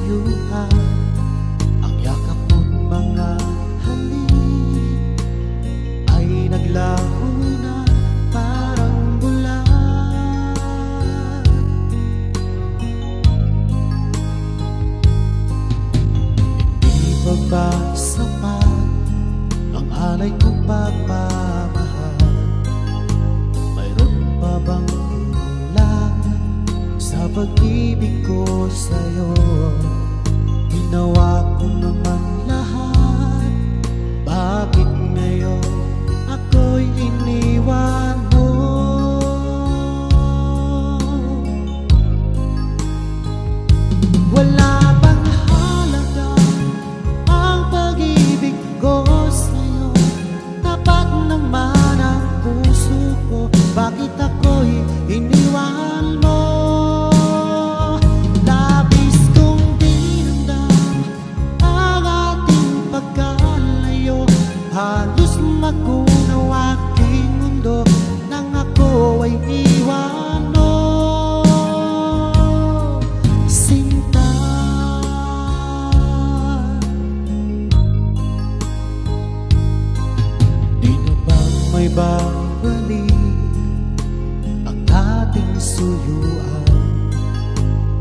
suyuan, ang yakap mo't mga halik ay naglaho na parang bulan. Hindi pa ba sapat ang alay kong pagmamahal? Mayroon pa bang kulang sa pag-ibig ko sa'yo? Ginawa ko naman lahat, bakit ngayon ako'y iniwan mo? Wala bang halaga ang pag-ibig ko sa'yo? Tapat naman ang puso ko, bakit ako'y iniwan mo? Labis kong dinamdam ang ating pagkalayo, halos magunaw aking mundo nang ako ay iwan mo. Sinta, di na ba may babalik ang ating suyuan?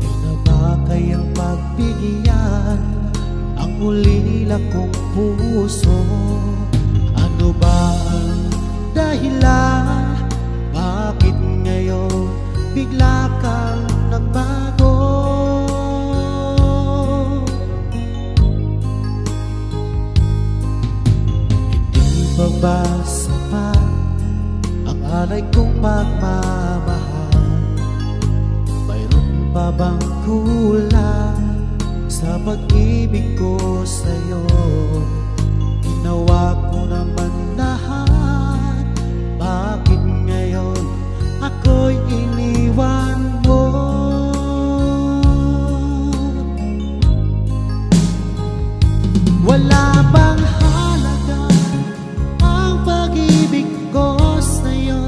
Di na ba kayang pagbigyan ang ulila kong puso? Ano ba ang dahilan? Bakit ngayon bigla kang nagbago? Hindi pa ba sapat ang alay kong pagmamahal? Mayroon pa bang kulang sa pag-ibig ko sa'yo? Ginawa ko naman lahat, bakit ngayon ako'y iniwan mo? Wala bang halaga ang pag-ibig ko sa'yo?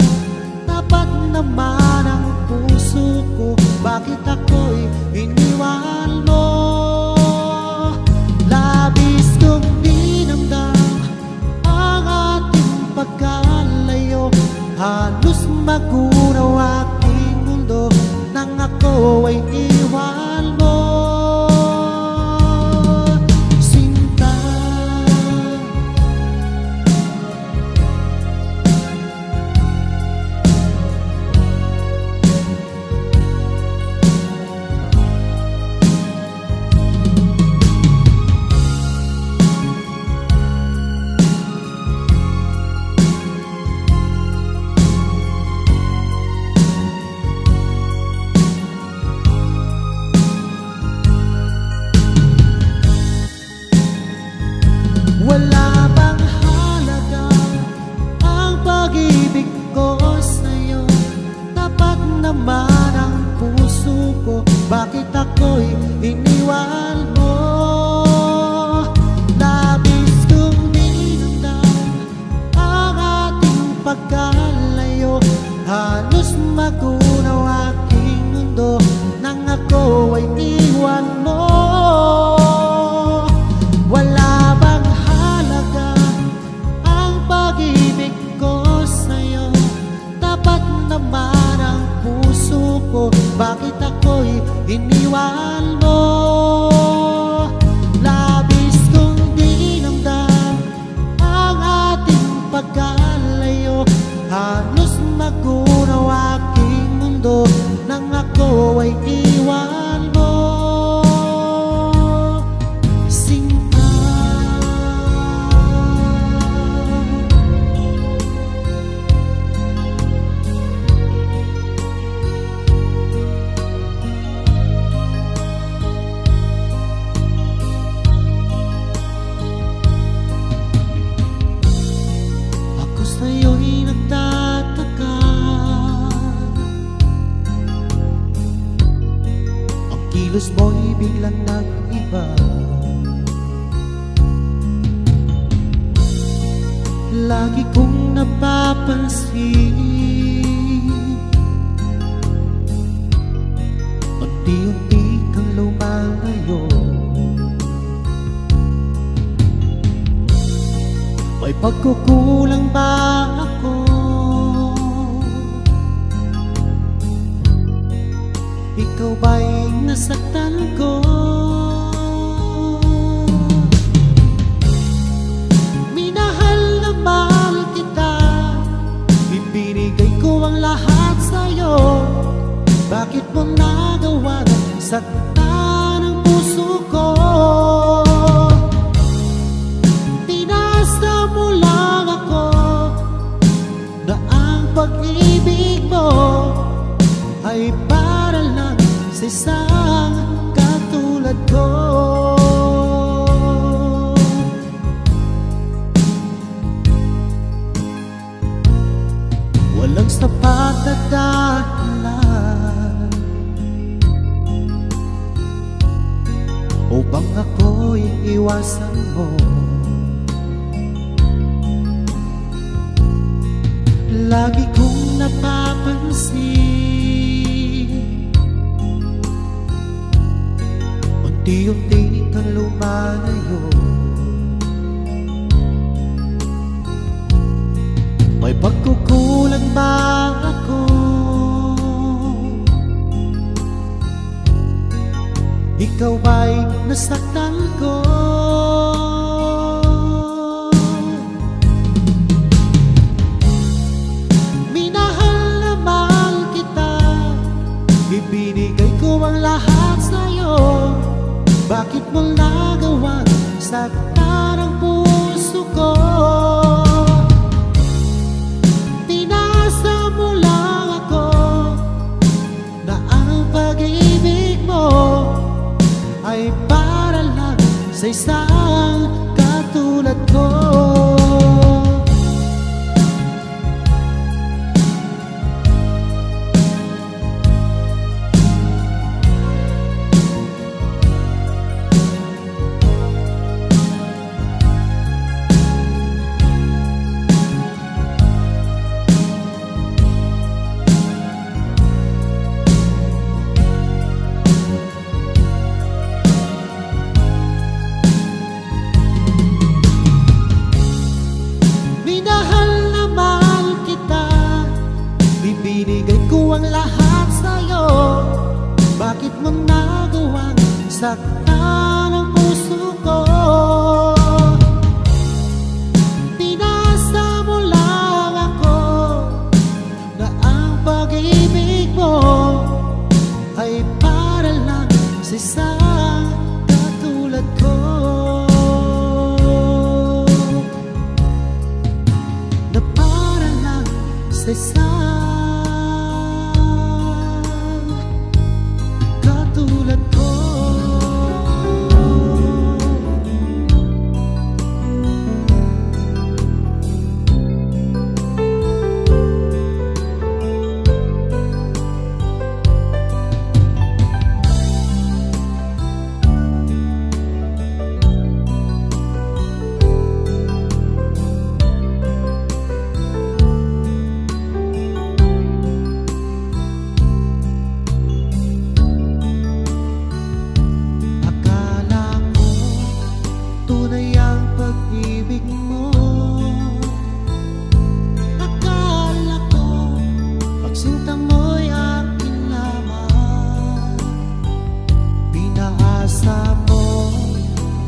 Tapat naman ang puso ko, bakit ako'y iniwan mo? Labis kong dinamdam ang ating pagkalayo, halos magunaw aking mundo nang ako ay iwan mo. Sinta, wala bang halaga ang pag-ibig ko sa'yo? Tapat naman ang puso ko, bakit ako'y iniwan mo? Labis kong dinamdam ang ating pagkalayo, halos magunaw aking mundo nang ako ay iwan mo. Wala bang halaga ang pag-ibig ko sa'yo? Tapat naman ang puso ko, bakit ako'y iniwan mo? Labis kong dinamdam ang ating pagkalayo, halos magunaw aking mundo nang ako ay iwan mo. Sinta, ako sa'yo'y nagtataka, ang kilos mo'y biglang nag-iba. Lagi kong napapansin, unti-unti kang lumalayo. pagkukulang ba ako? Ikaw ba'y nasaktan ko? Minahal na mahal kita, ibinigay ko ang lahat sa'yo. Bakit mo nagawa na saktan ang puso ko? Pag-ibig mo ay para lang sa isang katulad ko. Walang sapat na dahilan upang ako'y iwasan mo. Lagi kong napapansin, unti-unti kang lumalayo. May pagkukulang ba ako? Ikaw ba'y nasaktan ko? Ibinigay ko ang lahat sa'yo. Bakit mo nagawa saktan ang puso ko? Pinasa mo lang ako na ang pag-ibig mo ay para lang sa isang katulad ko. Ibinigay ko ang lahat sa'yo. Bakit mo nagawang saktan ang puso ko? Pinasa mo lang ako na ang pag-ibig mo ay para lang sa isang katulad ko. Na para lang sa isang katulad ko.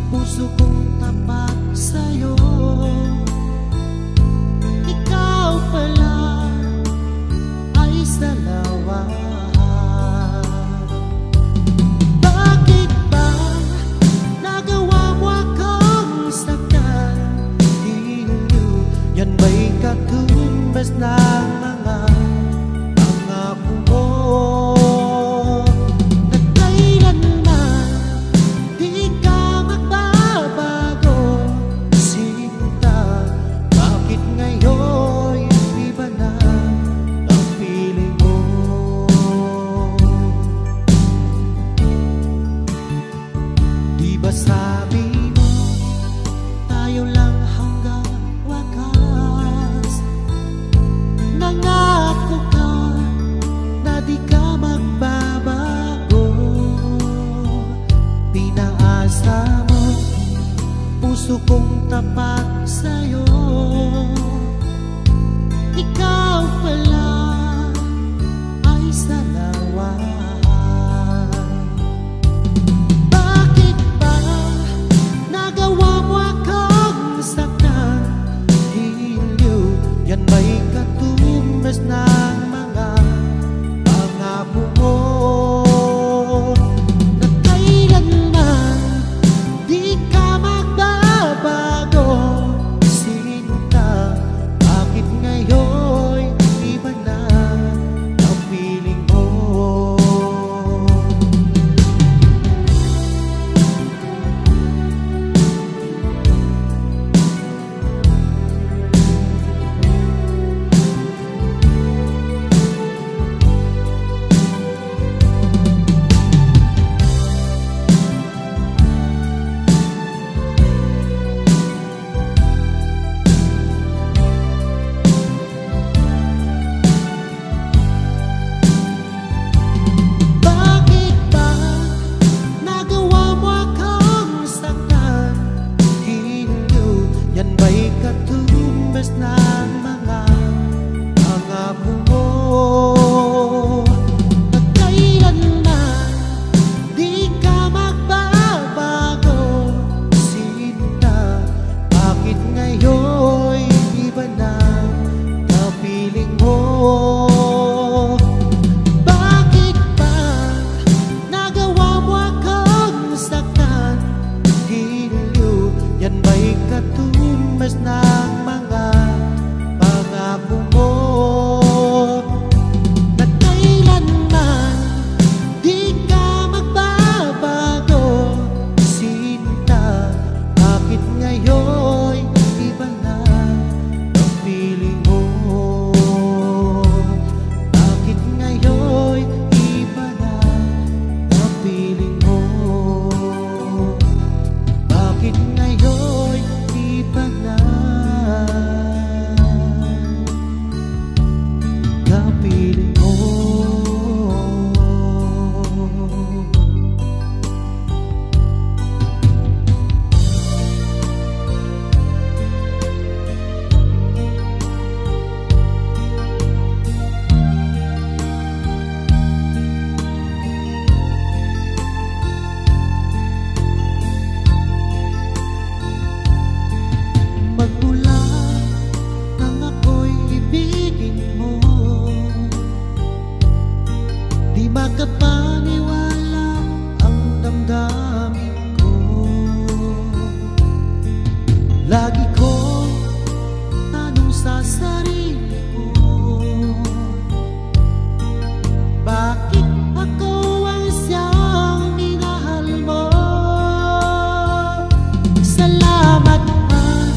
Puso kong tapat sa'yo, ikaw pala ay salawa. Bakit ba nagawa mo akong saktan? Yan ba'y katumbas ng mga pangako mo? Sabi mo, tayo lang hanggang wakas. Nangako ka na di ka magbabago. Pinaasa mo puso kong tapat sa'yo. Ikaw pala ay salawan. Bakit ba nagawa mo akong saktan? Hiliw, yan ba'y katumbas ng mga pangako mo? Na kailanman di ka magbabago, sinta. Bakit ngayon iba na ang feeling mo? Bakit ba nagawa mo akong saktan? Hiliw, yan ba'y katumbas ng mga pangako mo? Na kailanman di ka magbabago, sinta. Bakit ngayon iba na kapiling mo? Bakit ba nagawa mo akong saktan? Hiliw, yan ba'y katumbas ng mga pangako mo? Na kailanman di ka magbabago, sinta. Bakit ngayon iba na ang feeling mo? Bakit ngayon iba na ang feeling mo? Bakit ngayon iba na ang feeling mo? Magmula nang ako'y ibigin mo, di makapaniwala ang damdamin ko. Lagi kong tanong sa sarili ko, bakit ako ang siyang minahal mo? Salamat at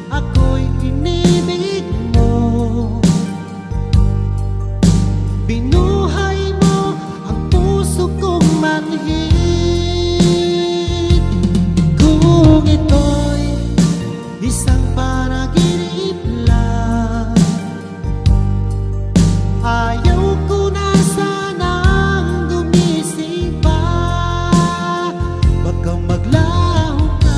ako'y inibig mo. Binuhay mo ang puso kong manhid. Kung ito'y isang panaginip lang, ayaw ko na sanang gumising pa. Baka maglaho ka.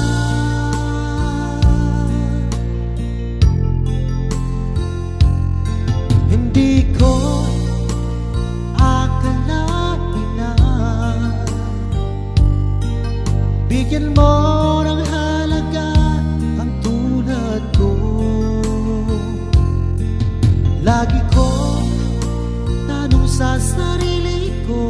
Hindi ko akalain na bigyan mo ng halaga ang tulad ko. Lagi ko tanong sa sarili ko,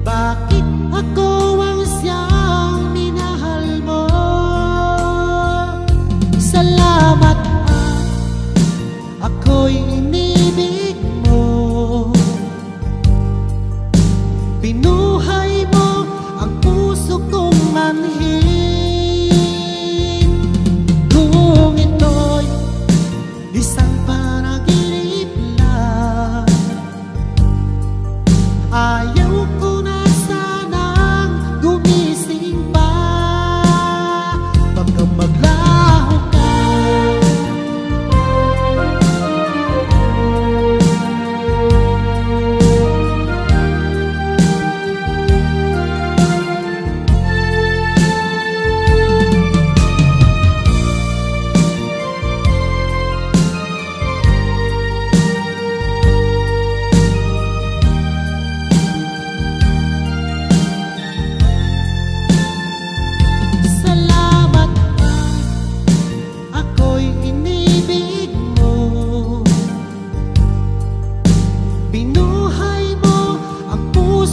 bakit ako ang siyang minahal mo? Salamat at ako'y inibig mo. Binuhay mo ang puso kong manhid. Kung ito'y isang panaginip lang, ayaw ko na sanang gumising pa. Baka maglaho ka.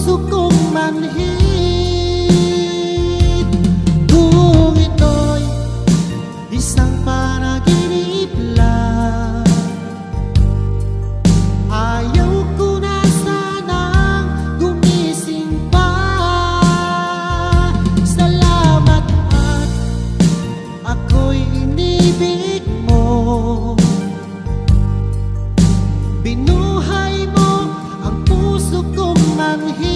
puso kong manhid. Kung ito'y isang panaginip lang, ayaw ko na sanang gumising pa. Salamat at ako'y inibig mo. Binuhay mo ang puso kong manhid.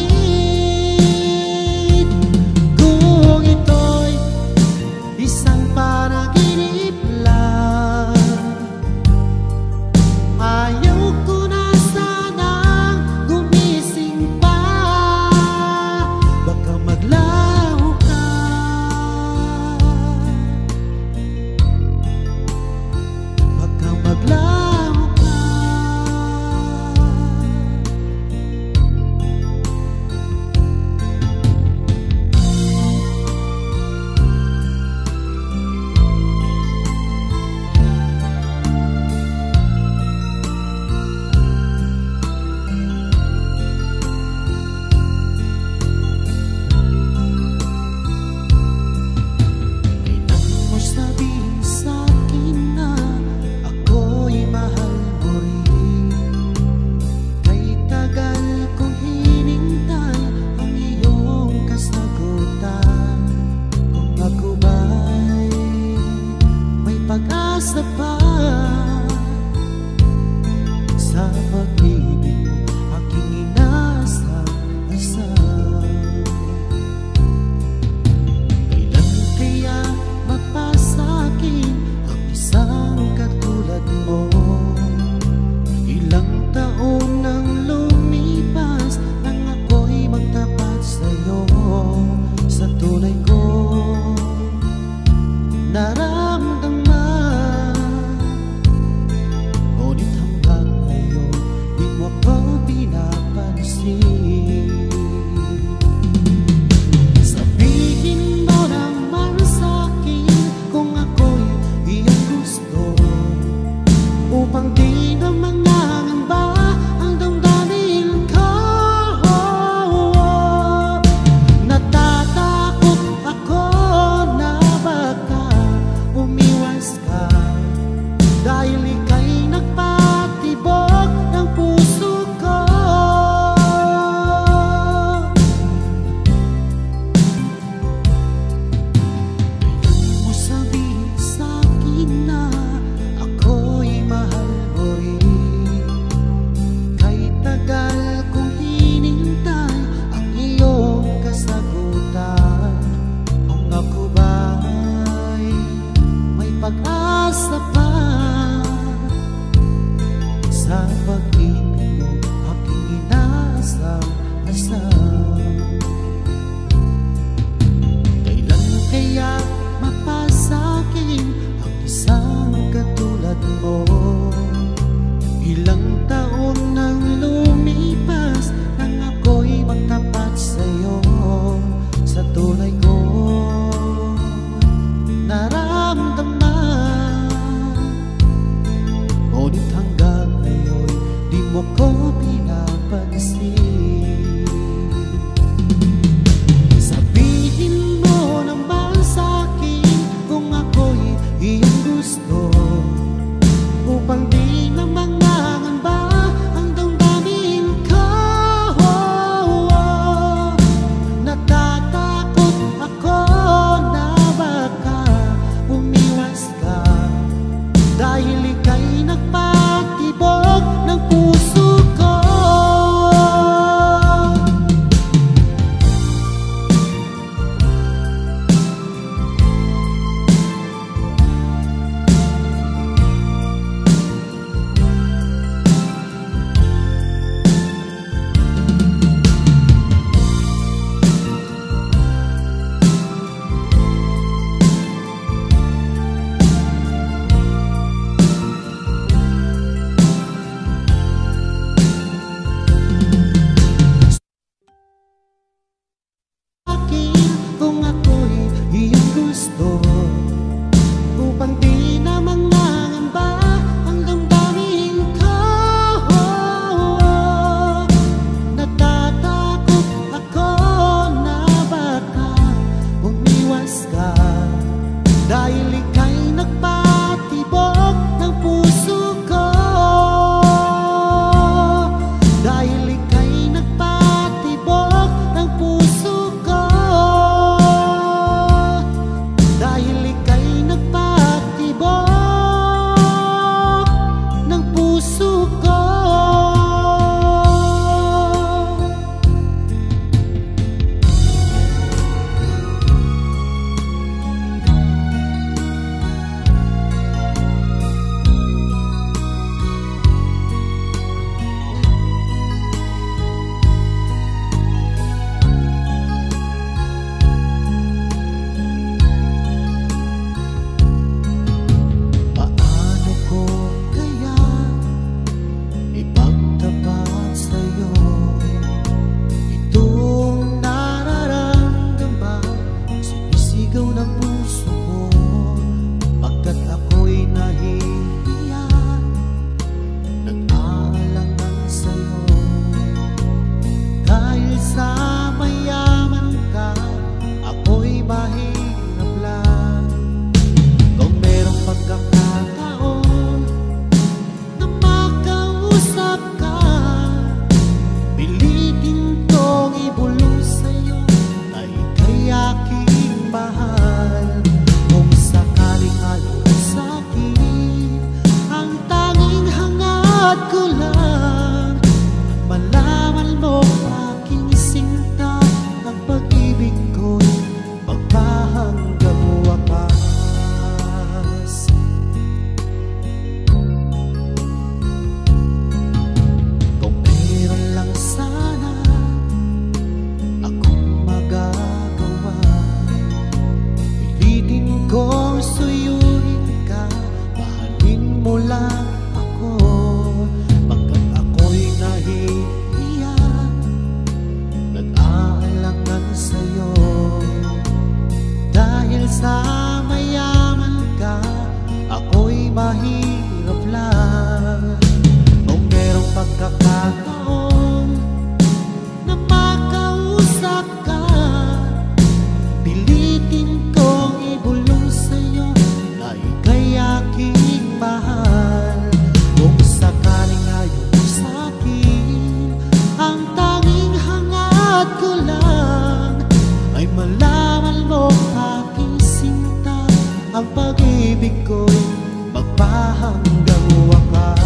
ang pag-ibig ko'y magpahanggang wakas.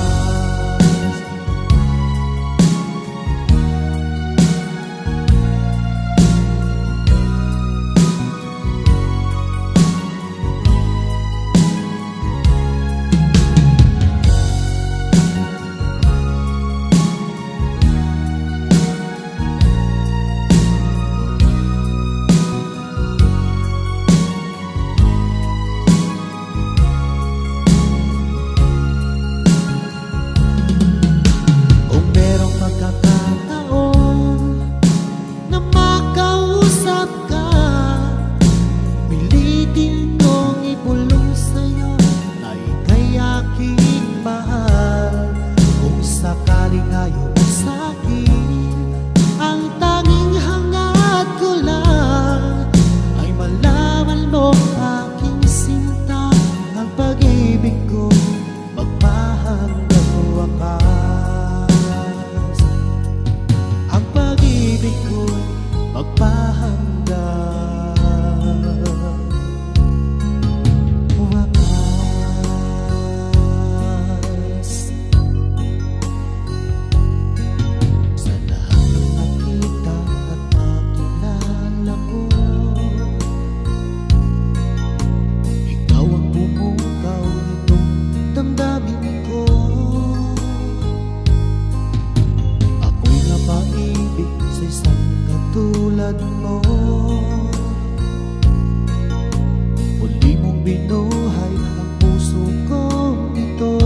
Muli mong binuhay ang puso kong ito.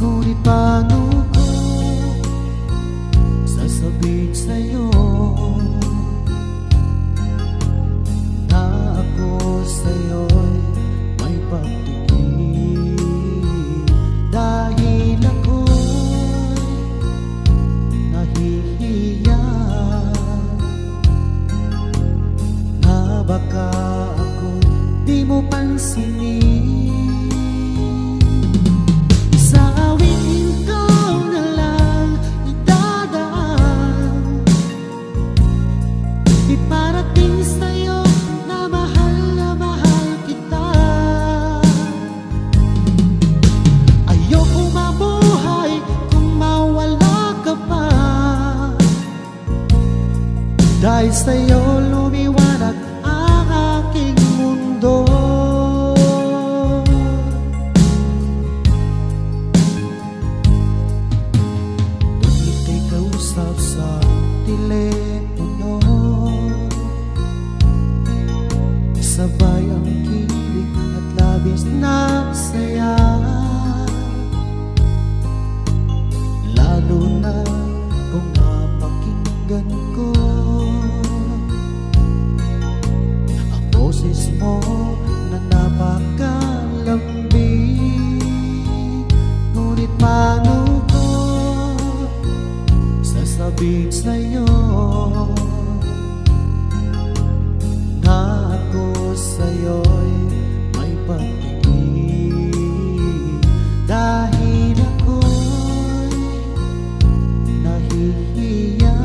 Ngunit paano ko sasabihin sa'yo na ako sa'yo'y may pagtingin, dahil ako'y nahihiya na baka ako di mo pansinin. Sa awitin ko na lang idadaan, iparating sa'yo na mahal kita. Ayoko mabuhay kung mawala ka pa, dahil sa'yo lumiwanag ang aking mundo. Tuwing ika'y kausap sa telepono, sabay ang kilig at labis na saya. Lalo na kung napakinggan ko ang boses mo na napakalambing. Ngunit paano ko sasabihin sa'yo na ako sa'yo'y may pagtingin, dahil ako'y nahihiya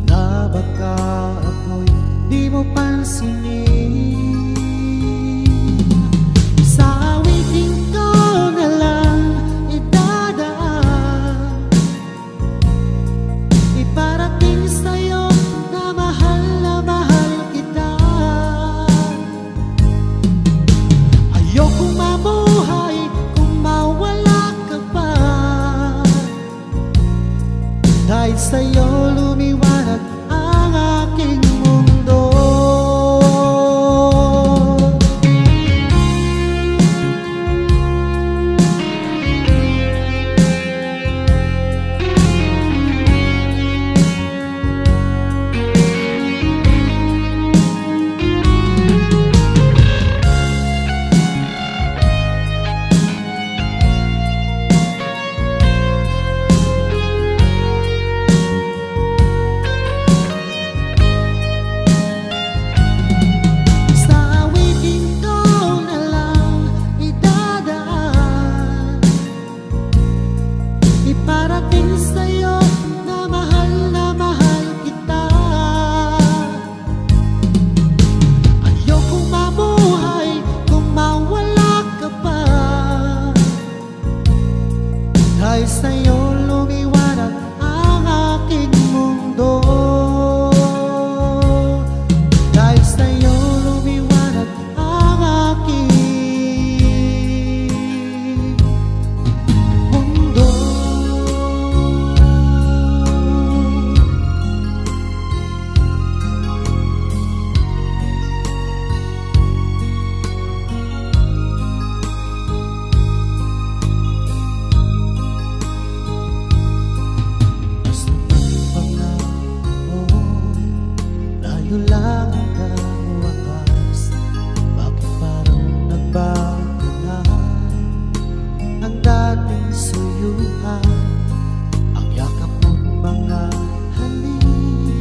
na baka ako'y di mo pansinin. Sa awitin ko na lang idadaan, iparating sa'yo na mahal kita. Ayokong mabuhay kung mawala ka pa, dahil sa'yo lumiwanag ang aking mundo. Ito lang ang wakas. Bakit parang nagbago na ang dating suyuan? Ang yakap mo't mga halik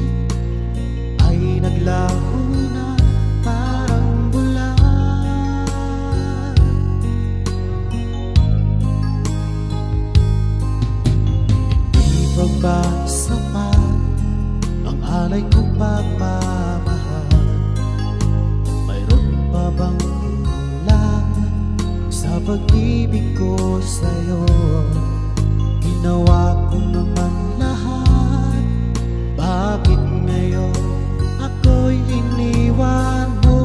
ay naglaho na parang bulan. Hindi pa ba sapat ang alay kong pagmamahal? Mayroon pa bang kulang sa pag-ibig ko sa'yo? Ginawa ko naman lahat, bakit ngayon ako'y iniwan mo?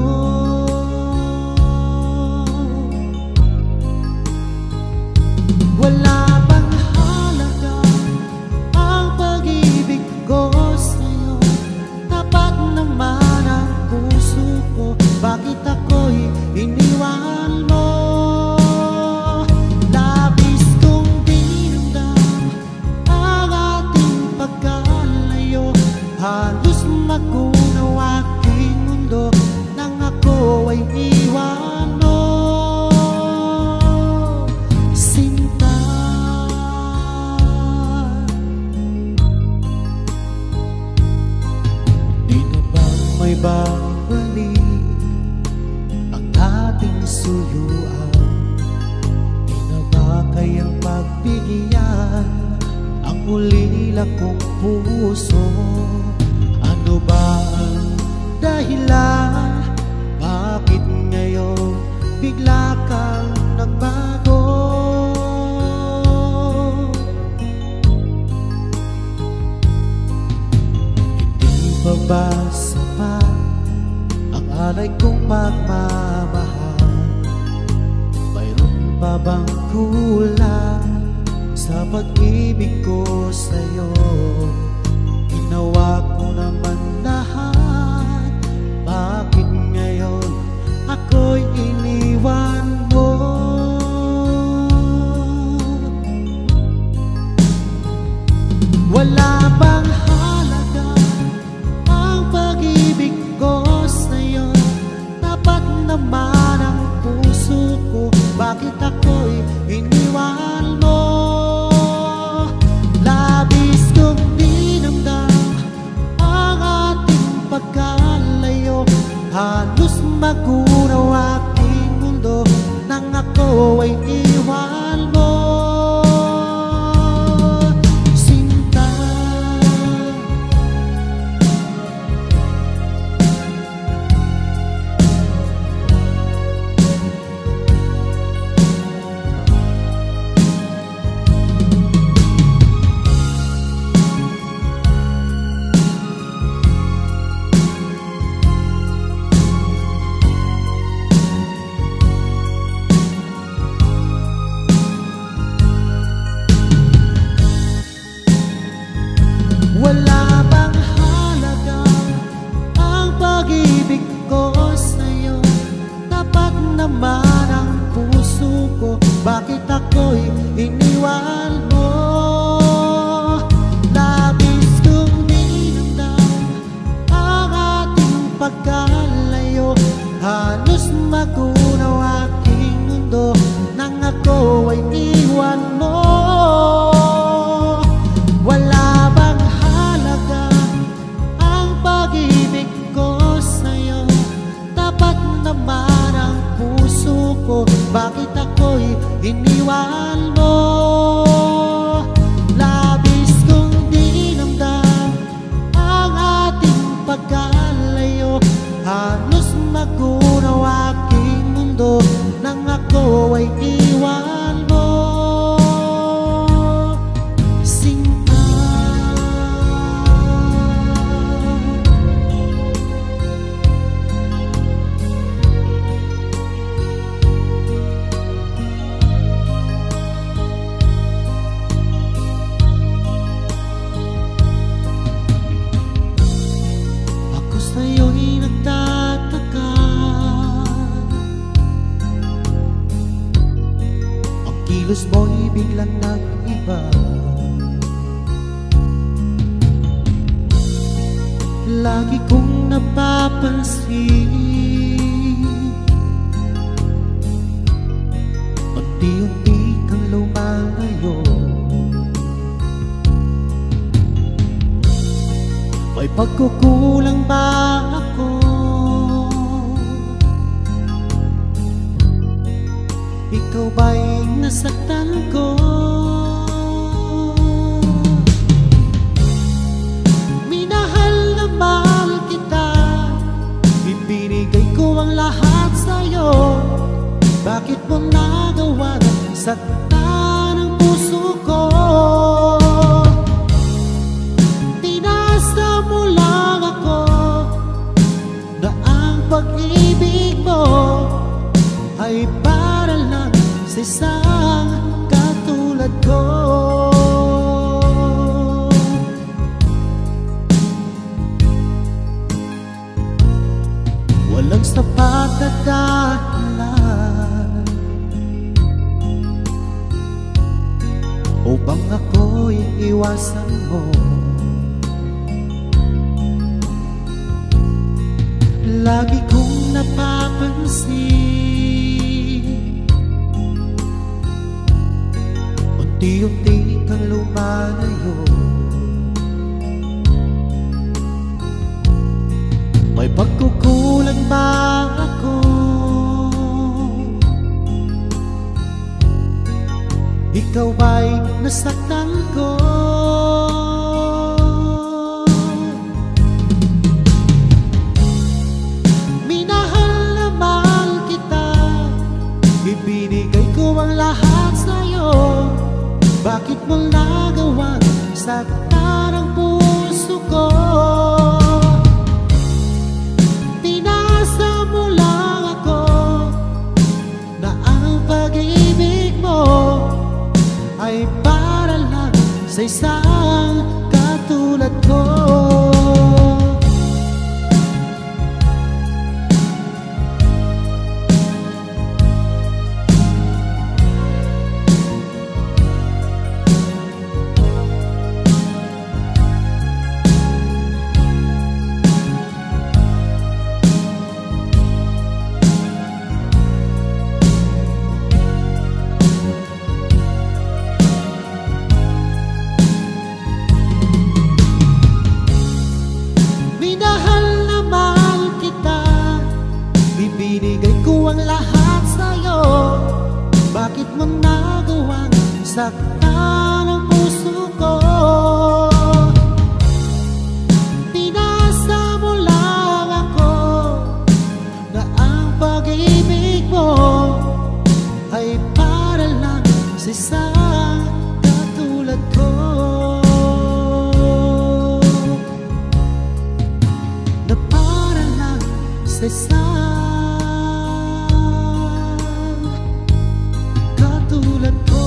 Wala bang halaga ang pag-ibig ko sa'yo? Tapat naman ang puso ko, bakit ako'y iniwan mo? Labis kong dinamdam ang ating pagkalayo. Halos magunaw aking mundo nang ako ay iwan mo. Sinta, di na ba may babalik ang ating suyuan? Di na ba kayang pagbigyan ang ulila kong puso? Ano ba ang dahilan? Bakit ngayon bigla kang nagbago? Hindi pa ba sapat ang alay kong pagmamahal? Mayroon pa bang kulang sa pag-ibig ko sa'yo? Ginawa ko naman lahat, bakit ngayon ako'y iniwan mo? Wala bang halaga ang pag-ibig ko sa'yo? Tapat naman ang puso ko, bakit ako'y iniwan mo? Labis kong dinamdam ang ating pagkalayo. Halos magunaw aking mundo nang ako ay iwan mo. Sinta, wala bang halaga ang pag-ibig ko sa'yo? Tapat naman ang puso ko, bakit ako'y iniwan mo? Labis kong dinamdam ang ating pagkalayo. Halos magunaw aking mundo nang ako ay iwan mo. Wala bang halaga ang pag-ibig ko sa'yo? Tapat naman ang puso ko, bakit ako'y iniwan mo? Labis kong dinamdam ang ating pagkalayo. Halos magunaw aking mundo nang ako ay iwan mo. Sinta, ako sa'yo'y nagtataka. Ang kilos mo'y biglang nag-iba. Lagi kong napapansin, unti-unti kang lumalayo. May pagkukulang ba ako? Ikaw ba'y nasaktan ko? Minahal na mahal kita, ibinigay ko ang lahat sa'yo. Bakit mo nagawa na saktan ang puso ko? Pinasa mo lang ako na ang pag-ibig mo ay para lang sa isang katulad ko. Walang sapat na dahilan upang ako'y iwasan mo. Lagi kong napapansin, unti-unti kang lumalayo. May pagkukulang ba ako? Ikaw ba'y nasaktan ko? Minahal na mahal kita, ibinigay ko ang lahat sa'yo. Bakit mo nagawa saktan ang puso ko? Pinasa mo lang ako na ang pag-ibig mo ay para lang sa isang katulad ko. Ibinigay ko ang lahat sa'yo. Bakit mo nagawang saktan ang puso ko? Pinasa mo lang ako na ang pag-ibig mo ay para lang sa isang katulad ko. Na para lang sa isang katulad ko.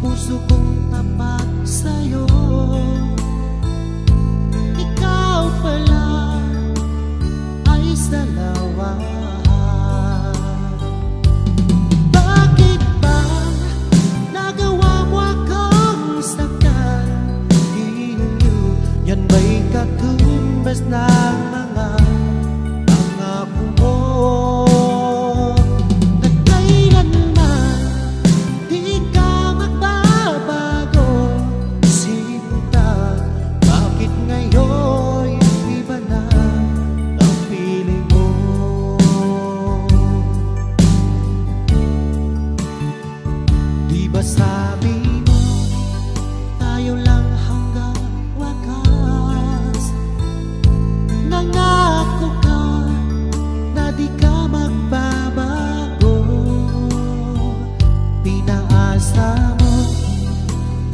Puso kong tapat sa'yo, ikaw pala ay salawa. Bakit ba nagawa mo akong saktan?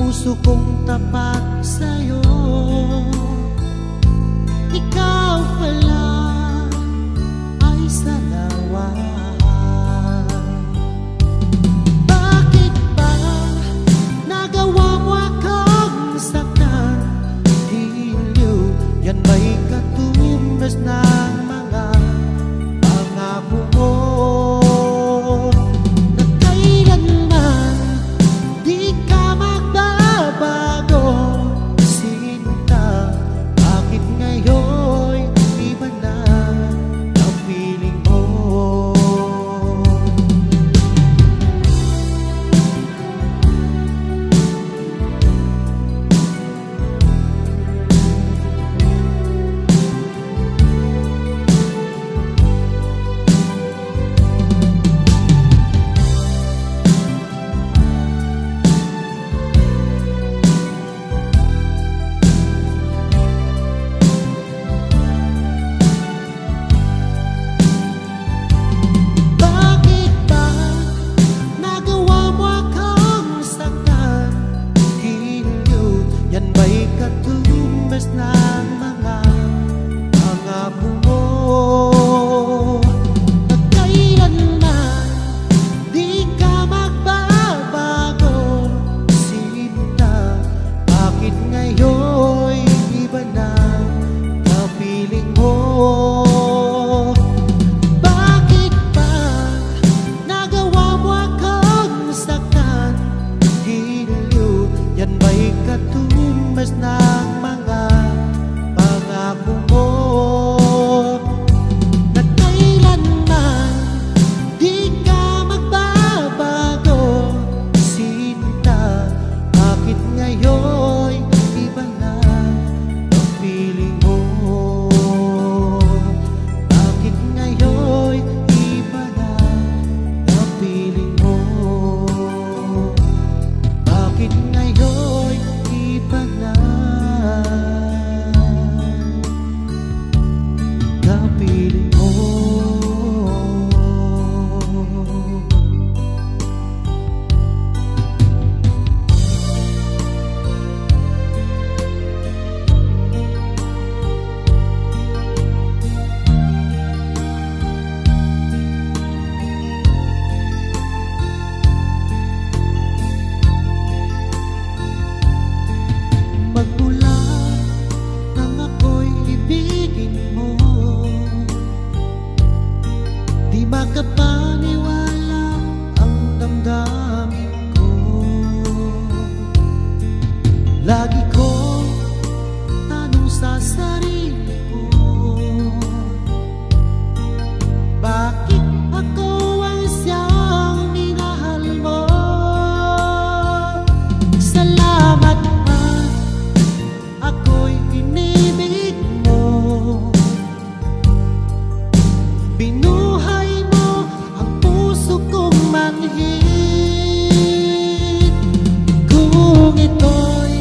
puso kong tapat sa'yo. Ikaw pala ay salawan. Bakit ba nagawa mo akong saktan? Hiliw, yan ba'y katumbas ng mga pangako mo? Na kailanman di ka magbabago, sinta. Bakit ngayon iba na ang feeling mo? Bakit ba nagawa mo akong saktan? Hiliw, yan ba'y katumbas ng mga pangako mo? Na kailanman di ka magbabago, sinta. Bakit ngayon iba na kapiling mo? Bakit ba nagawa mo akong saktan? Hiliw, yan ba'y katumbas ng mga pangako mo? Na kailanman di ka magbabago, sinta. Bakit ngayon iba na ang feeling mo? Bakit ngayon iba na ang feeling mo? Bakit ngayon iba na ang feeling mo? Magmula nang ako'y ibigin mo, di makapaniwala ang damdamin ko. Lagi kong tanong sa sarili ko, bakit ako ang siyang minahal mo? Salamat at ako'y inibig mo. Binuhay mo ang puso kong manhid. Kung ito'y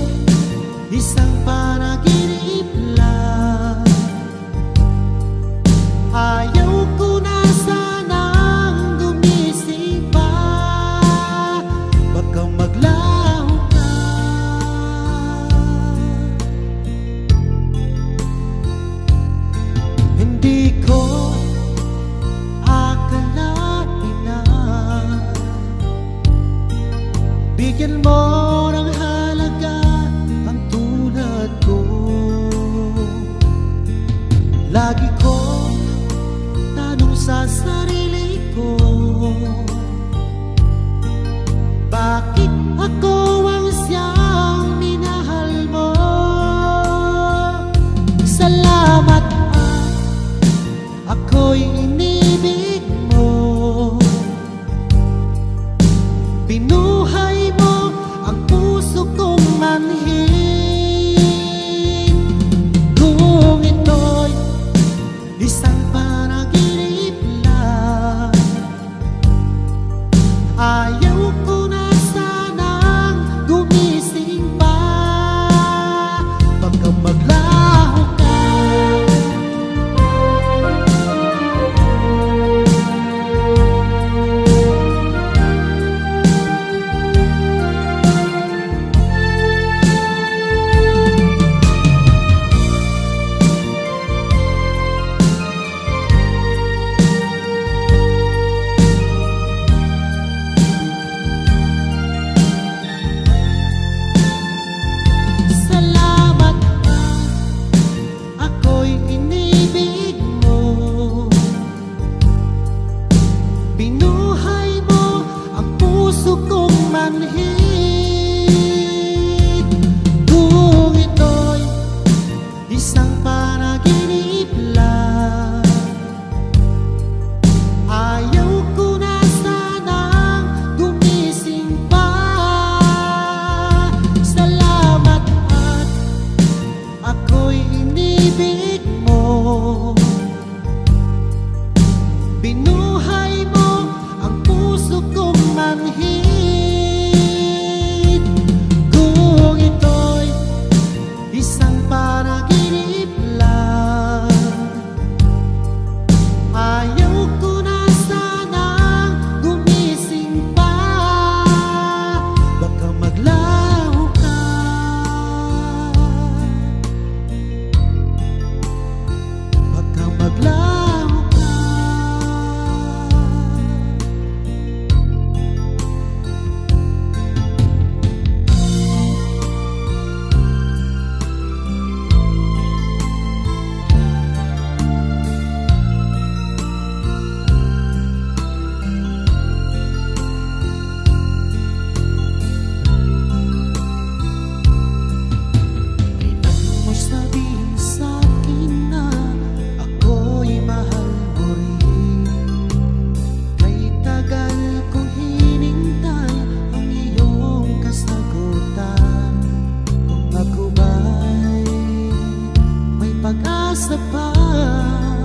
sapat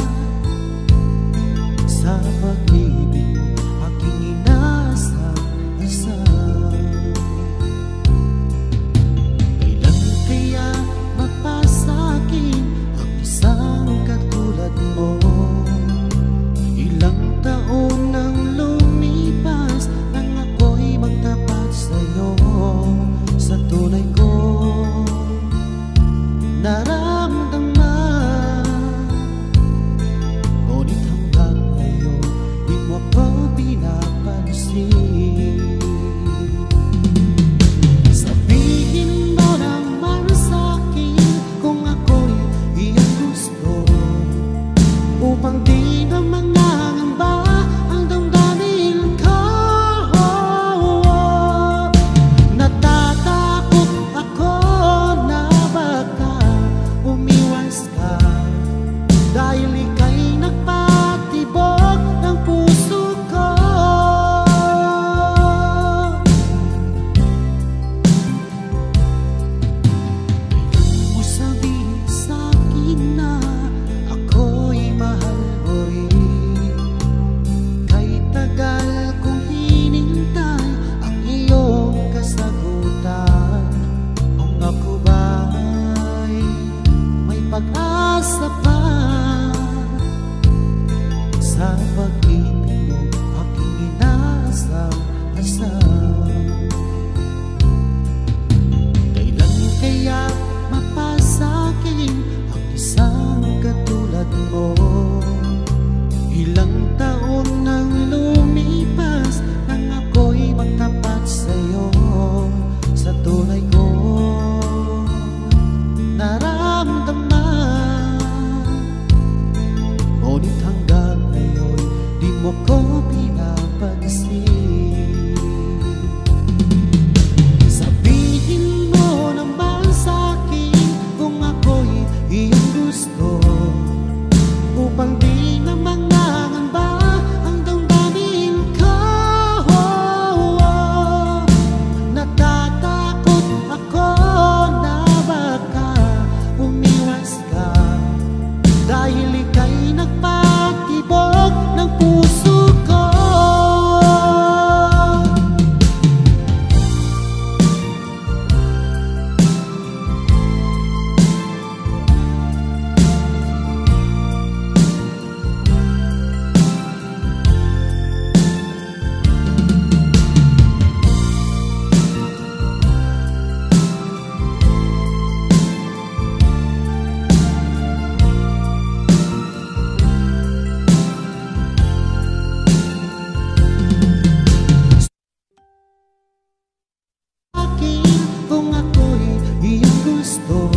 sa pag-ibig mo, aking inasal-asal. Kailan kaya mapasakin ang isang katulad mo? Ilang taon nang lumipas nang ako'y magtapat sa'yo, sa tunay ko naramdaman. Ngunit hanggang ngayon di mo ako pinapansin. Sabihin mo naman sa'kin kung ako'y iyong gusto, upang di na mangangamba ang damdamin ko. Natatakot ako na baka umiwas ka, dahil ika'y nagpatibok ng puso ko. Kailan mo sabihin sa'kin na ako'y mahal mo rin? Kay tagal kong hinintay ang iyong kasagutan. Kung ako ba'y may pag-asa pa sa pag-ibig mo, aking inasal-asal. Kailan kaya mapasakin ang isang katulad mo? Ilang taon nang lumipas nang ako'y magtapat sa'yo, sa tunay ko naramdaman. Ngunit hanggang ngayon di mo ko pinapansin. Sabihin mo naman sa'kin kung ako'y iyong gusto, upang di na mangangamba ang damdamin ko. Natatakot ako na baka umiwas ka, dahil ika'y nagpatibok ng puso ko. Kung ako'y iyong gusto,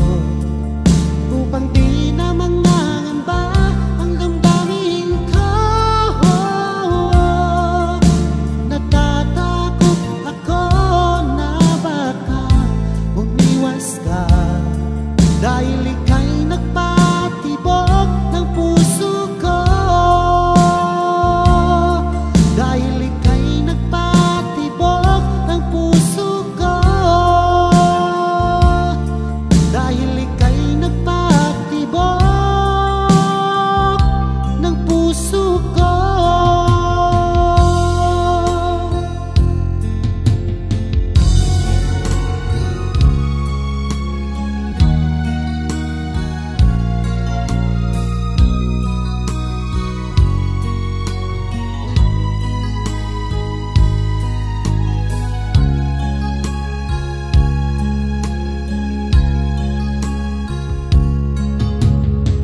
upang di na mangangamba ang damdamin ko. Natatakot ako na baka umiwas ka, dahil ika'y nagpatibok ng puso ko. Dahil ika'y nagpatibok ng puso ko. Dahil ika'y nagpatibok ng puso ko.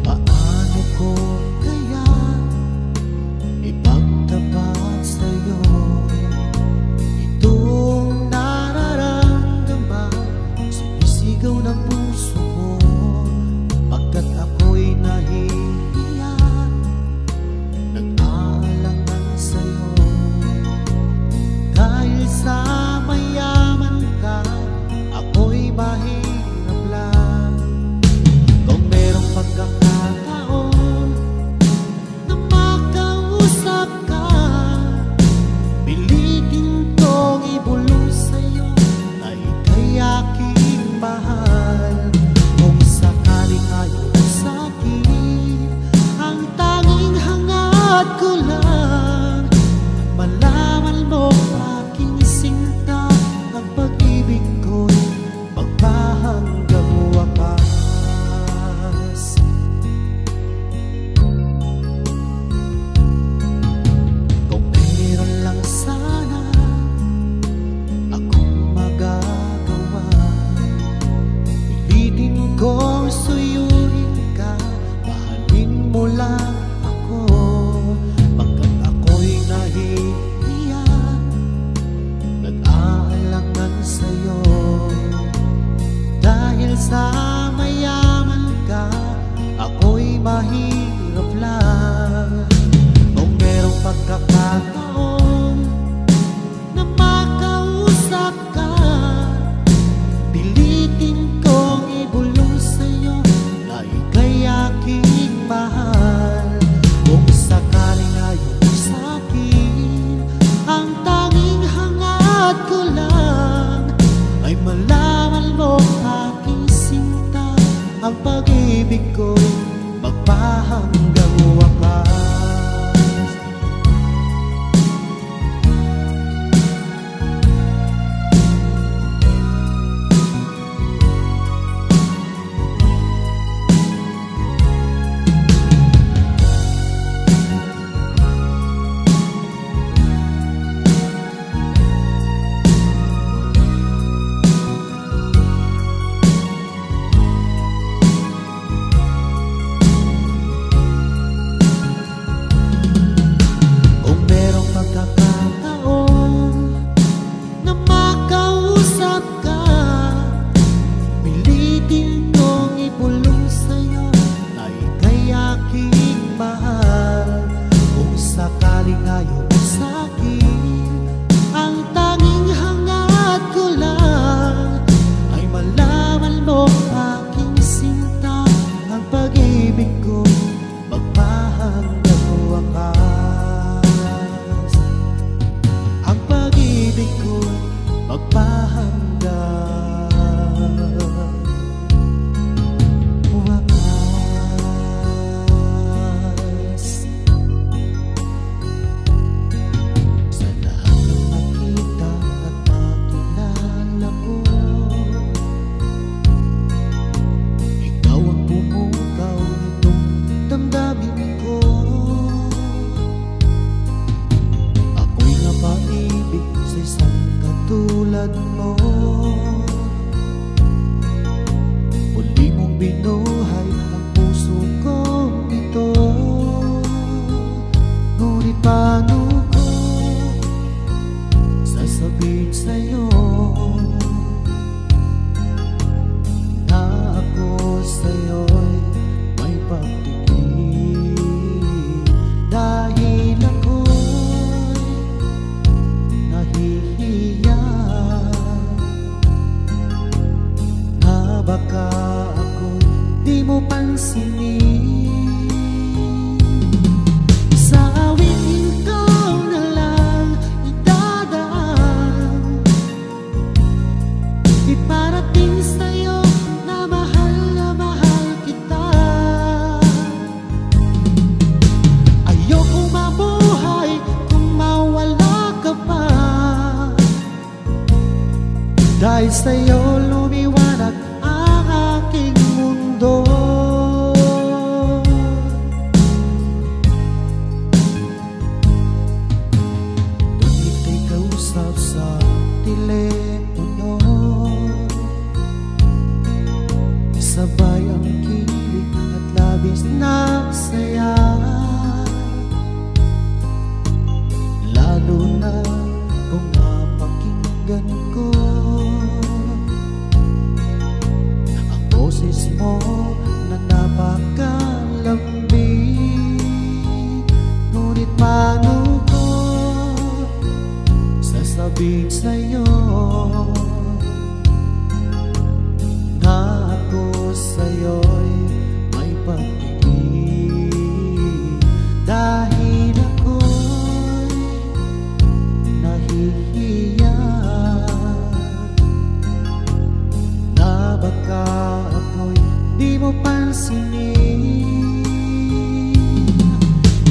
Paano ko kaya ipagtapat sa'yo itong nararamdaman? Sumisigaw ng puso mo, pagkat ako'y nahihiya, nag-aalangan sa'yo. Dahil sa mayaman ka, ako'y mahirap lang. Kung merong pagkakataon na makausap ka, pilitin kong ibulong sa'yo na ika'y aking mahal. Kung sakaling ayaw sa'kin, ang pag-ibig ko magpahanggang wakas. Mo, muli mong binuhay ang puso kong ito. Ngunit paano ko sasabihin sa'yo na ako sa'yo'y may pagtigil, dahil ako'y nahihiya. Baka ako di mo pansinin. Sa awitin ko na lang idadaan, iparating sa'yo na mahal kita. Ayokong mabuhay kung mawala ka pa, dahil sa'yo lumiwanag ang aking mundo. Tuwing ika'y kausap sa telepono, sabay ang kilig at labis na saya. Lalo na kung napakinggan ko boses mo na napakalambing. Ngunit paano ko sasabihin sa'yo na ako sa'yo'y may pagtigil, dahil ako'y nahihiya na baka di mo pansinin.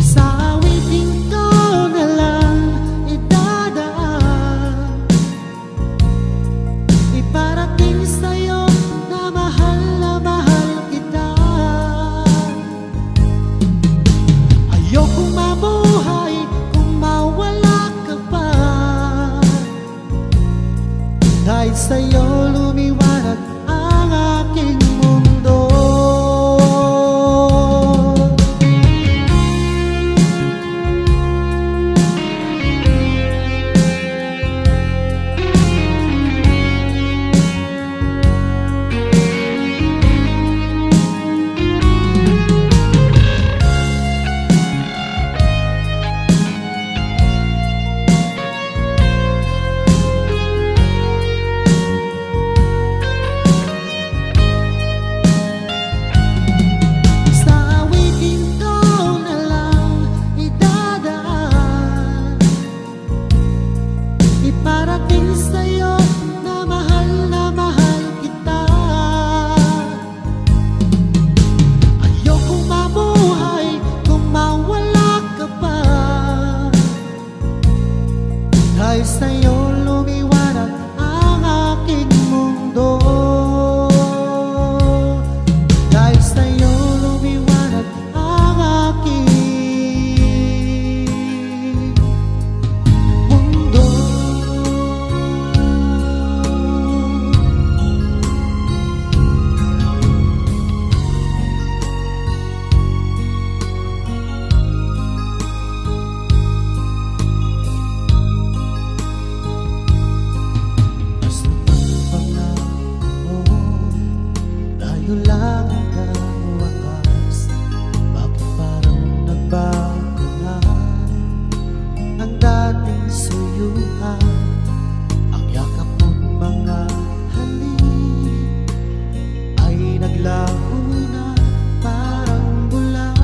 Sa awitin ko na lang idadaan, iparating sa'yo na mahal kita. Ayokong mabuhay kung mawala ka pa, dahil sa'yo lumiwanag ang aking mundo. tayo lang hanggang wakas. Bakit parang nagbago na ang dating suyuan? Ang yakap mo't mga halik ay naglaho na parang bulan.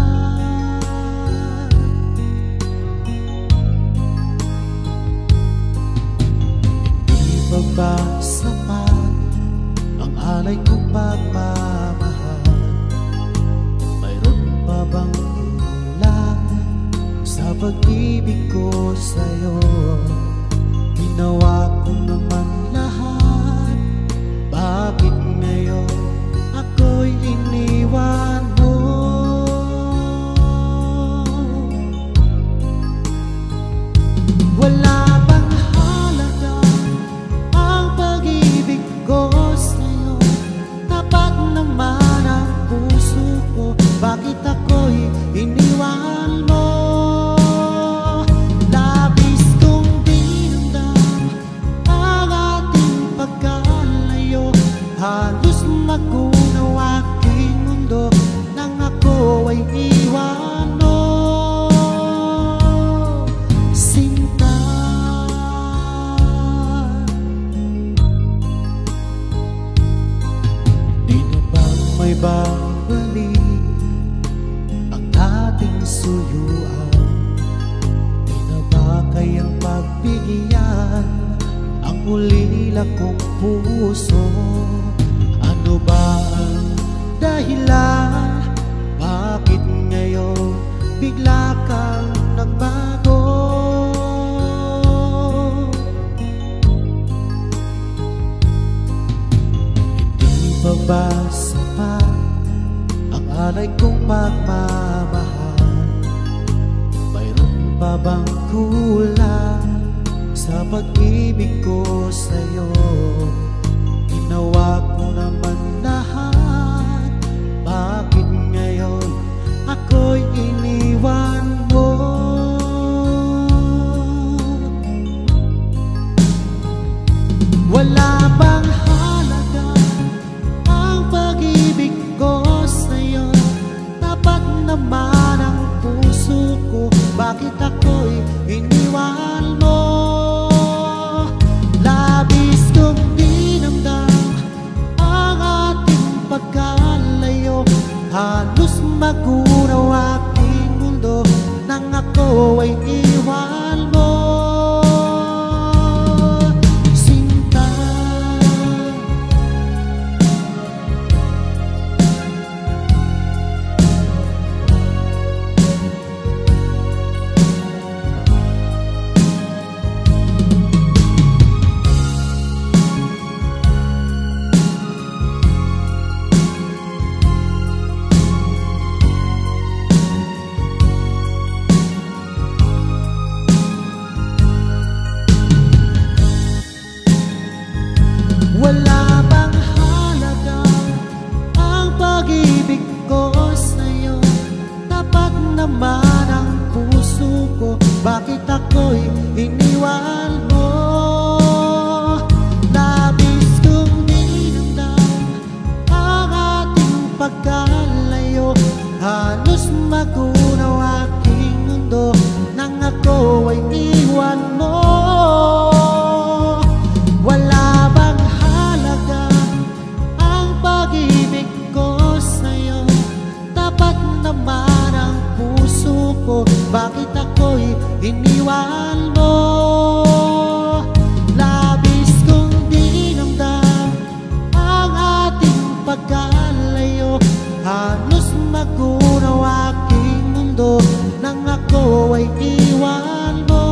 Hindi pa ba sapat ang alay kong pagmamahal? Mayroon pa bang kulang sa pag-ibig ko sa'yo? Ginawa ko naman lahat, bakit ngayon ako'y iniwan mo? Wala bang halaga ang pag-ibig ko sa'yo? Tapat naman ang puso ko, bakit ako'y iniwan mo? Labis kong dinamdam ang ating pagkalayo, halos magunaw aking mundo nang ako ay iwan mo. Sinta, di na bang may babalik ang dating suyuan? Di na ba kayang pagbigyan ang ulila kong puso? Ano ba ang dahilan? Bakit ngayon bigla kang nagbago? Hindi pa ba sapat ang alay kong pagmamahal? Mayroon pa bang kulang sa pag-ibig ko sa'yo? Ginawa ko naman lahat, bakit ngayon ako'y iniwan mo? Wala bang halaga ang pag-ibig ko sa'yo? Tapat naman ang puso ko, bakit ako'y iniwan mo? Labis kong dinamdam ang ating pagkalayo, halos magunaw aking mundo nang ako ay iwan mo. Sinta, wala bang halaga ang pag-ibig ko sa'yo? Tapat naman ang puso ko, bakit ako'y iniwan mo? Labis kong dinamdam ang ating pagkalayo, halos magunaw aking mundo nang ako ay iwan mo. Wala bang halaga ang pag-ibig ko sa'yo? Tapat naman ang puso ko, bakit ako'y iniwan mo? Labis kong dinamdam ang ating pagkalayo, halos magunaw aking mundo nang ako ay iwan mo.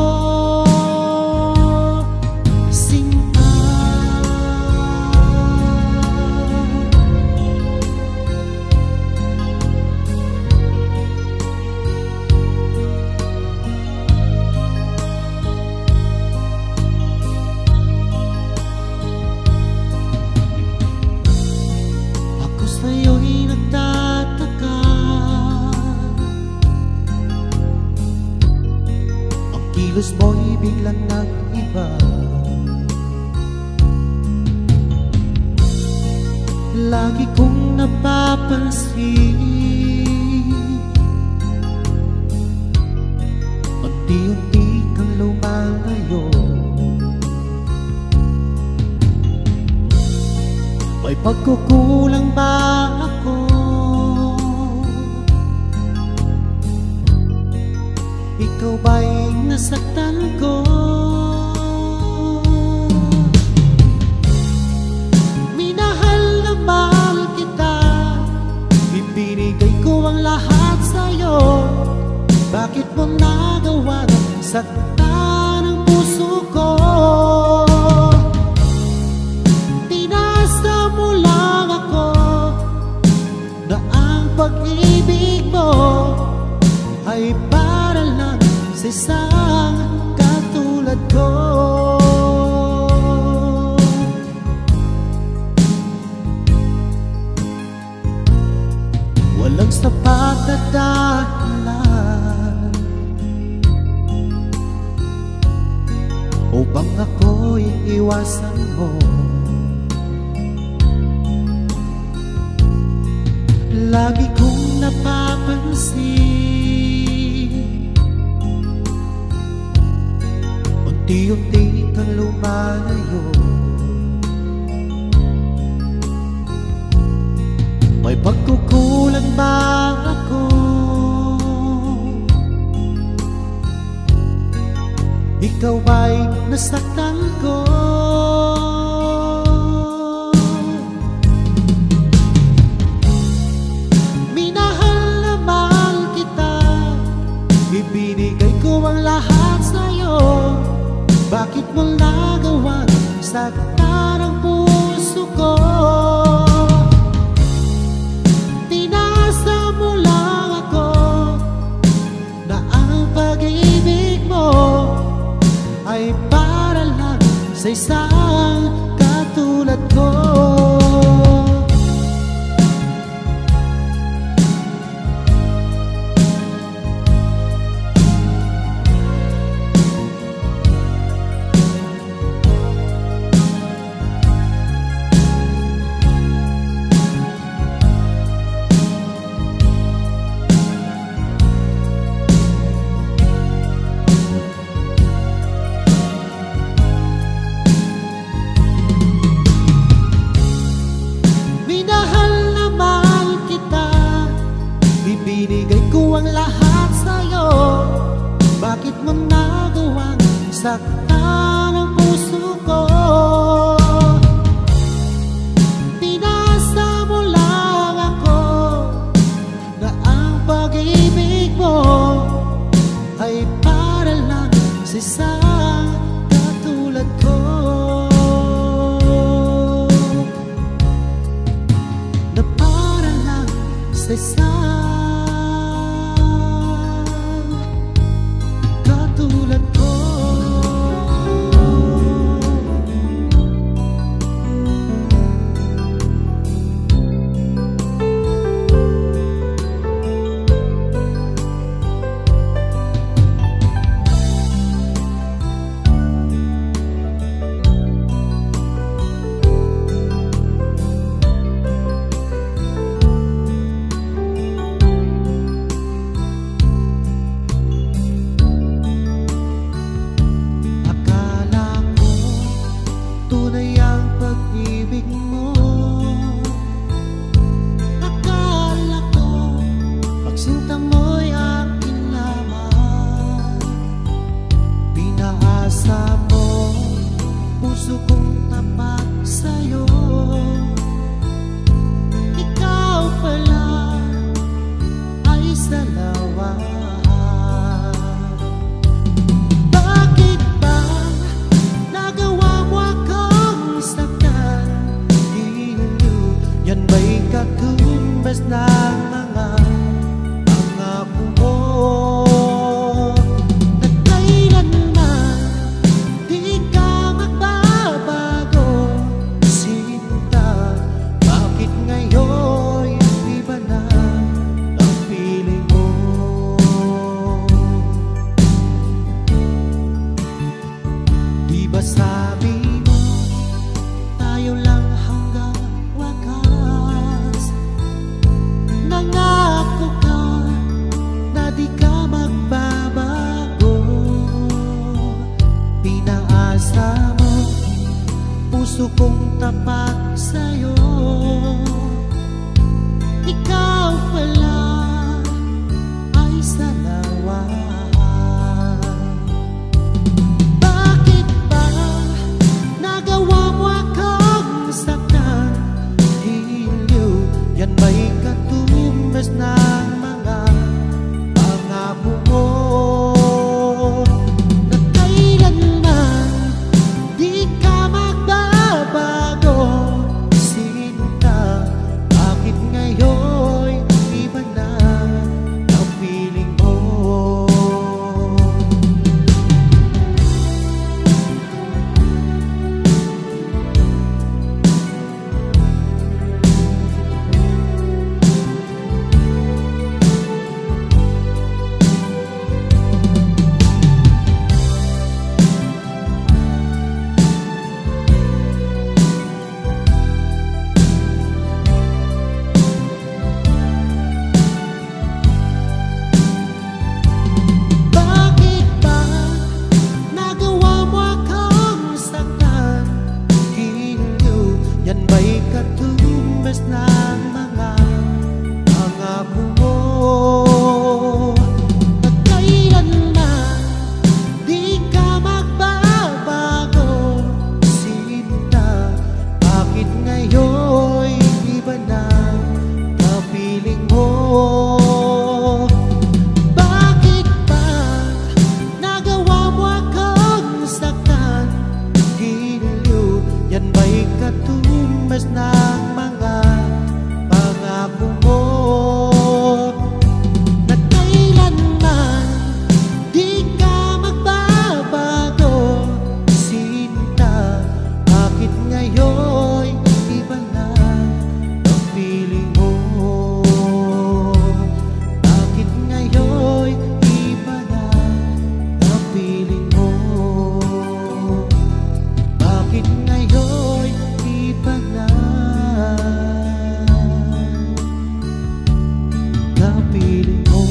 Sa'yo'y nagtataka, ang kilos mo'y biglang nag-iba. Lagi kong kong napapansin, unti-unti kang lumalayo. May pagkukulang ba ako? Ikaw ba'y nasaktan ko? Minahal na mahal kita, ibinigay ko ang lahat sa'yo. Bakit mo nagawa na saktan ang puso ko? Tinasa mo lang ako na ang pag-ibig mo ay para lang sa isang katulad ko. Walang sapat na dahilan upang ako'y iwasan mo. Lagi kong napapansin, unti-unti kang lumalayo. May pagkukulang ba ako? Ikaw ba'y nasaktan ko? Minahal na mahal kita, ibinigay ko ang lahat sa'yo. Bakit mo nagawa saktan ang puso ko? Tinasa mo lang ako na ang pag-ibig mo ay para lang sa isang katulad ko. Ibinigay ko ang lahat sa'yo. Bakit mo nagawang saktan ang puso ko? Pinasa mo lang ako na ang pag-ibig mo ay para lang sa isang katulad ko. Na para lang sa isang puso kong tapat sa'yo. Ikaw pala ay salawa. Bakit ba nagawa mo akong saktan? Yan ba'y katumbas ng mga pangako mo? Sabi mo, tayo lang hanggang wakas. lunas ng mga pangako mo. At kailanman di ka magbabago, sinta. Bakit ngayon'y iba na kapiling mo? Bakit ba nagawa mo akong saktan? Giliw, yan ba'y katumbas ng mga pangako mo? Na kailanman di ka magbabago, sinta. Bakit ngayon'y iba na ang piling mo? Bakit ngayon'y iba na ang piling mo? Bakit ngayon'y iba na ang piling mo?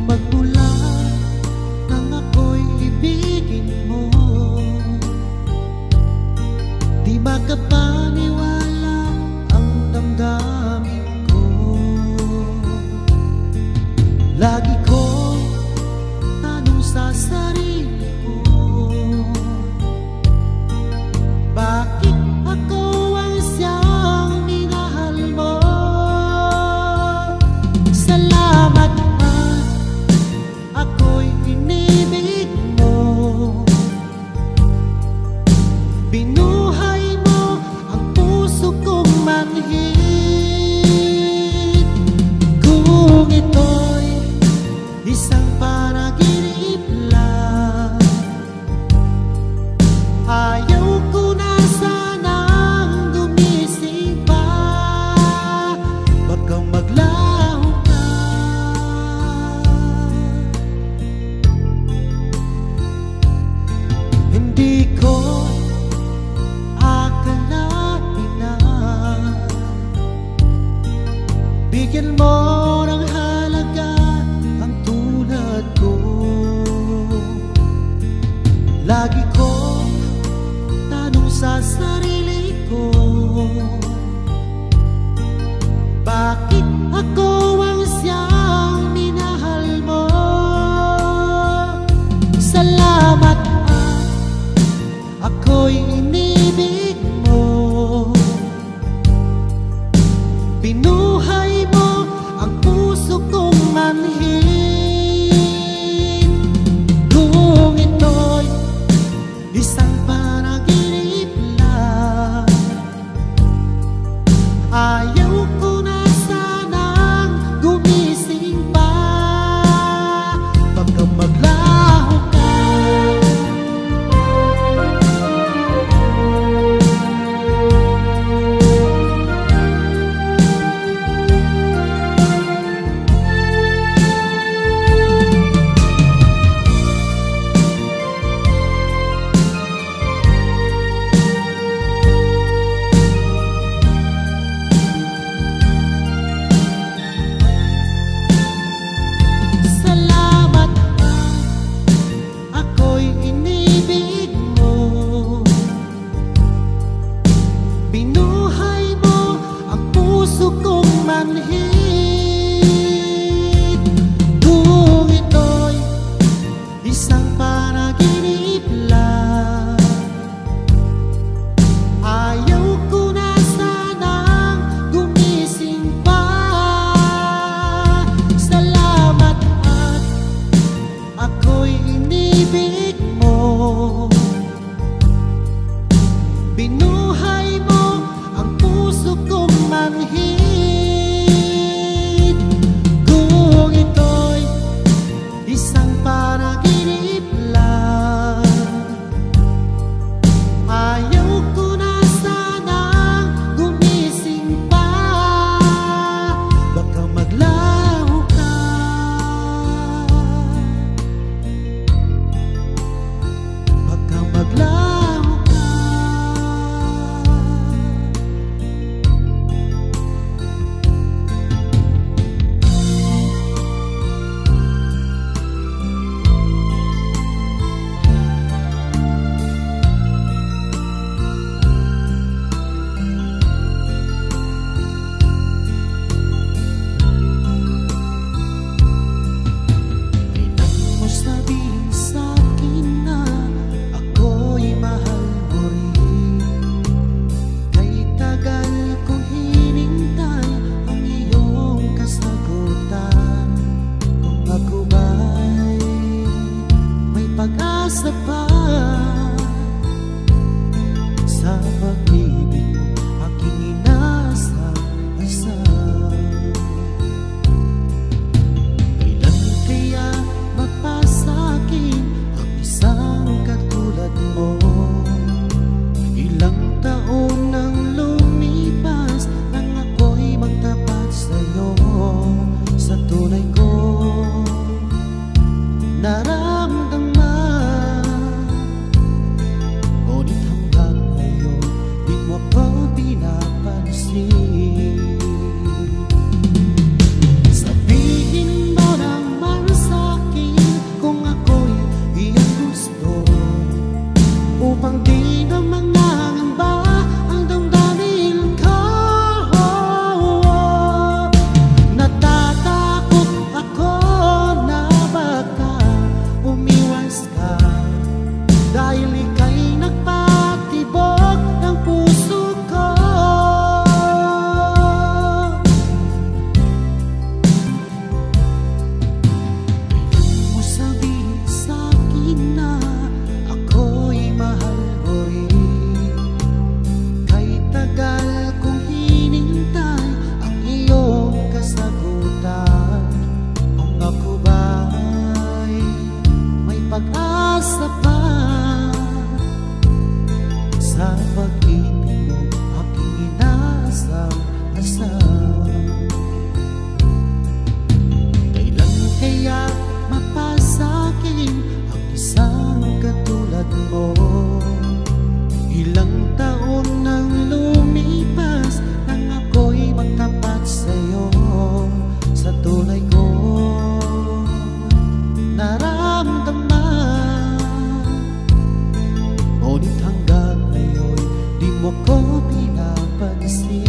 Magmula nang ako'y ibigin mo, di makapaniwala ang damdamin ko. Lagi kong tanong sa sarili ko, bakit ako ang siyang minahal mo? Salamat at ako'y inibig mo. Binuhay mo ang puso kong manhid. Kung ito'y isang panaginip lang, ayaw ko na sanang gumising pa. Baka maglaho ka. Hindi ko akalain na bigyan mo ng halaga ang tulad ko. Lagi ko tanong sa sarili ko, bakit ako ang siyang minahal mo? Salamat at ako'y inibig mo. Binuhay mo ang puso kong manhid. Kung ito'y isang panaginip lang, ayaw ko na sanang gumising pa. Baka maglaho ka. Salamat at ako'y inibig mo. Binuhay mo ang puso kong manhid. Kung ito'y isang panaginip lang, ayaw ko na sanang gumising pa. Salamat at ako'y inibig mo. Binuhay mo ang puso kong manhid. Kung ito'y isang panaginip lang, pag-asa pa sa pag-ibig mo, aking inaasam-asam. Kailan kaya mapasakin ang isang katulad mo? Ilang taon nang lumipas nang ako'y magtapat sa'yo. Sa tunay ko naramdaman, ngunit hanggang ngayon di mo ako pinapansin. Sabihin mo naman sa'kin kung ako'y iyong gusto, upang di naman nangamba ang damdamin ko. Natatakot ako na baka umiwas ka, dahil ika'y nagpatibok ng puso ko. Kailan mo sabihin sa'kin na ako'y mahal mo rin? Kay tagal kong hinintay ang iyong kasagutan. Kung ako ba'y may pag-asa pa sa pag-ibig mo, aking inaasam-asam. Kailan kaya mapasakin ang isang katulad mo? Ilang taon nang lumipas nang ako'y magtapat sa'yo. Sa tunay ko naramdaman, ngunit hanggang ngayon di mo ko pinapansin.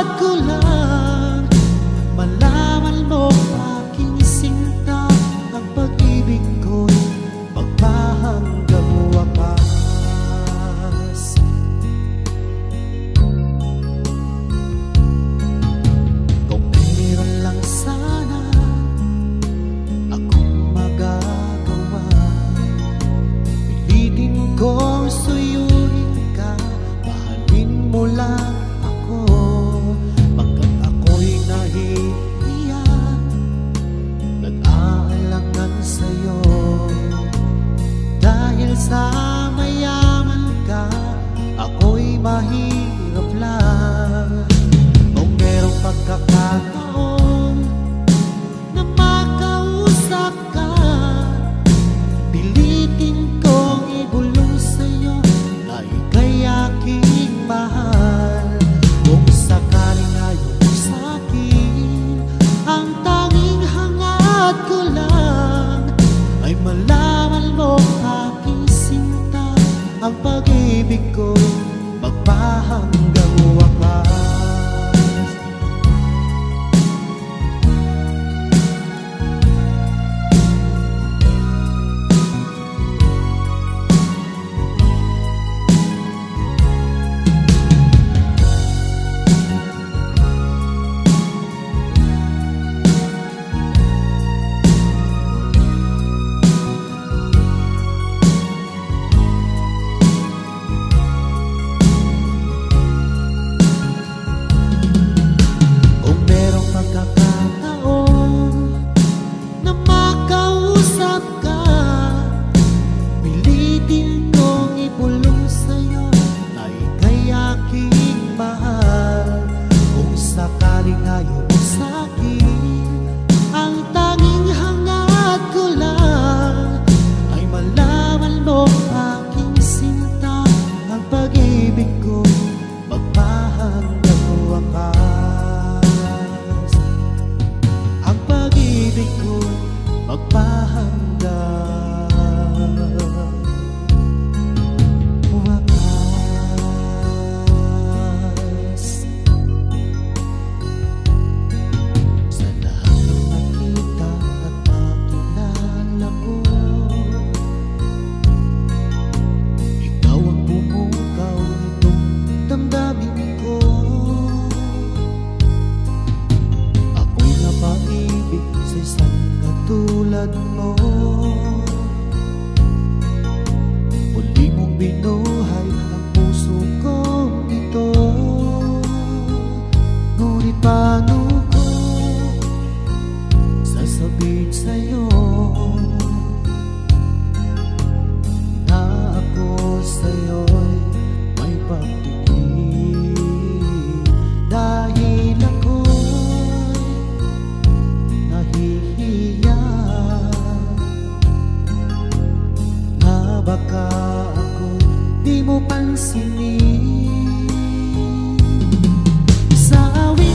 hangad ko lang malaman mo aking sinta, ang pag-ibig ko'y magpahanggang wakas. Kung meron lang sana akong magagawa, pilitin kong suyuin ka, mahalin mo lang ako, pagkat ako'y nahihiya, nag-aalangan sa'yo. Dahil sa mayaman ka, ako'y mahirap lang. Kung merong pagkakataon na makausap ka, pilitin kong ibulong sa'yo na ika'y aking mahal. Kung sakaling ayaw mo sa'kin, ang tanging hangad ko lang ay malaman mo aking sinta, ang pag-ibig ko'y magpahanggang wakas. Kung merong pagkakataon na makausap ka, pilitin kong ibulong sa'yo na ika'y aking mahal. Kung sakaling ayaw mo sa'kin, ang tanging hangad ko lang ay malaman mo aking sinta, ang pag-ibig ko magpahanggang wakas. Ang pag-ibig ko magpahanggang wakas. Sa lahat ng nakita at makilala ko, ikaw ang bumukaw nitong damdamin ko. Ako'y napaibig sa isang katulad mo, muli mong binuhay ang puso ko ito. Ngunit paano ko sasabihin sa'yo na ako sa'yo'y may pagtingin, dahil ako'y nahihiya na baka ako di mo pansinin. Sa awit